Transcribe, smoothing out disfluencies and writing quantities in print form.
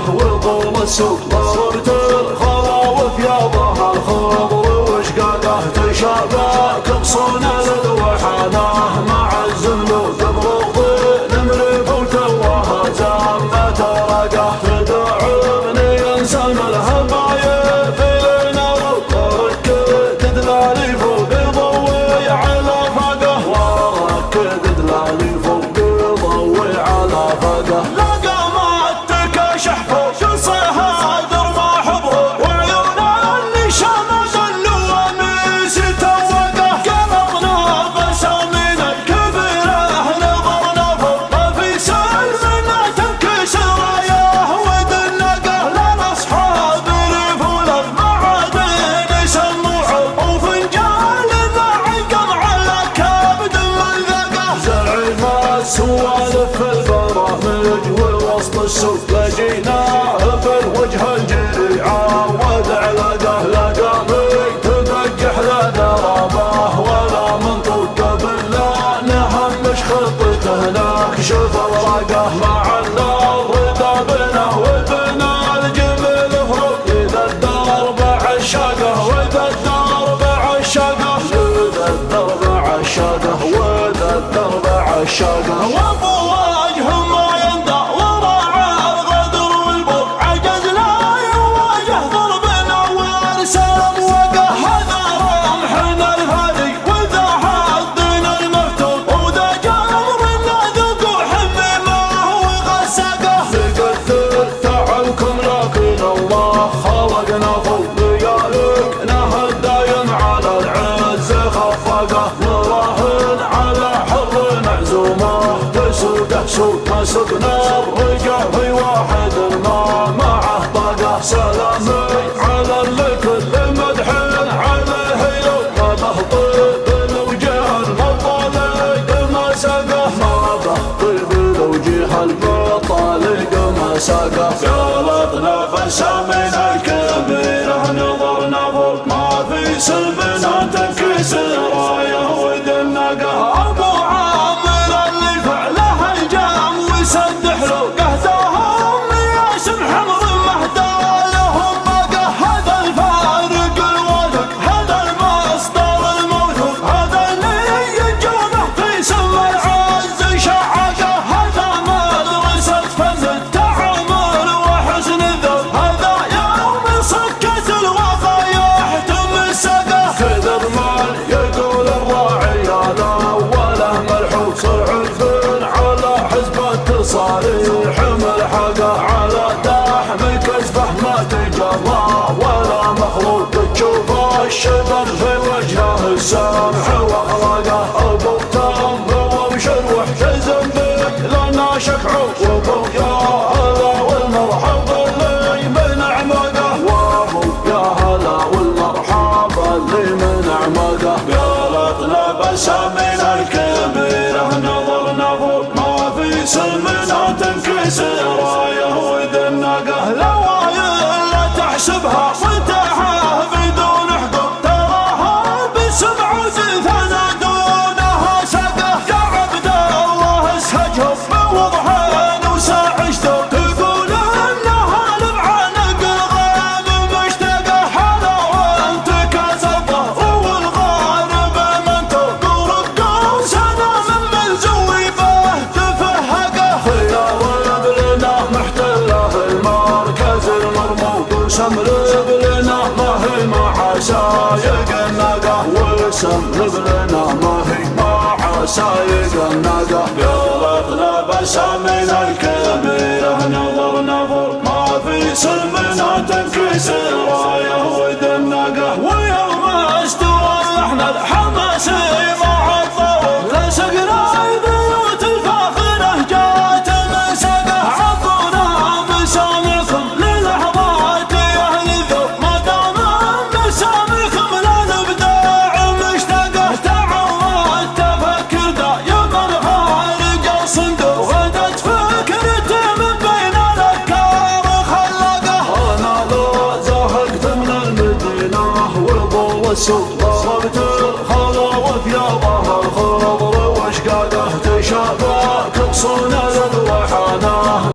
وطول السوق ضربت الخواوف يا ضها الخضر وشقاقه تشابه كبصون الذوحانه مع الزنوب بغض نمر وتوها زامة رقه تدعمني انسان الهبايب لنا وركد دلالي فوق ضوي على فقه وركد دلالي فوق ضوي على فقه سوالف البرامج والوسط السوق لقيناه بالوجه الجريعة ودعلقه لقامي تبقح لا درابه ولا منطق بالله نهمش خطته نكشف ورقه مع الرضا بنا وبنا الجميل فروق إذا الدرب عشاقه وإذا الدرب عشاقه وإذا الدرب عشاقه وإذا الدرب عشاقه وابو وجه ما يندى وراعى الغدر والبر عجز لا يواجه ضربنا وارسام وقه هذا رمحنا الهادي وذا حدنا المفتون وذا جمرنا ذقوح مما هو غساقه نقدر تعبكم لكن الله خلقنا فوق ليالك نهد دايم على العز خفقه نراهن على حر معزومه تسوقه سوق ما سقنا الرجال في واحد ما معه طاقه سلامي على الكل مدحن عليه يوم ما بهطيب لو جه المطالق ما سقه ما بهطيب لو جه المطالق ما سقه غلطنا فسامنا الكبيره نظرنا فوق ما في سلبنا تنكسر رايه ودنقه ابو عامر اللي فعله الجام وسد حلوقه داهم يا سمح امر مهدى لهم بقى هذا الفارق الوثق هذا المصدر الموثوق هذا اللي يجونه في سم العز شعقه هذا مدرسه فن التعامل وحسن الذوق هذا يوم صكت الوفا يحتم السقه كذا المال يقول الراعي هذا وله ملحوق صعب على حزب التصاريح ملحقه على داحم كسبه ما تجرى ولا مخلوق تشوف الشبر في وجهه السمح واخلاقه ابو تنبو وشروح جزم بك لنا شكعه وابو يا هلا والمرحب اللي من اعماقه وابو يا هلا والمرحب اللي من اعماقه غلطنا بسامنا الكبيره نظرنا فوق ما في سلمنا تنكسر رايه وذنقه لوايل لا تحسبها متاحه بدون حقوق تراها بالسبع وثنا دونها سقه يا عبد الله اسهجهم بوضحين وساعشته تقول انها لبعنق الغيم مشتقه حلا وانت كسبه والغارب من تقول قوسنا من ملزوي به تفهقه خيار بلنا محتله المركز المرموق وسمر بلنا ما هي مع سايق النقه وسمر بلنا ما هي مع سايق النقه غلطنا بسامنا الكبيره نظرنا فوق ما في سلمنا تنكسر رايه وذنقه ويوم استوى اللحن الحماسي مع الضوء لسقنا بيوت الفاخره جات مسقه عطونا مسامعكم للحظات يا اهل الذوق ما دام مسامعكم للابداع مشتاقه تعودت افكر دايما خارج الصندوق غدت فكرتي من بين الافكار خلقه انا لو زهقت من المدينه وطول السوق ضربت الخلاوف يا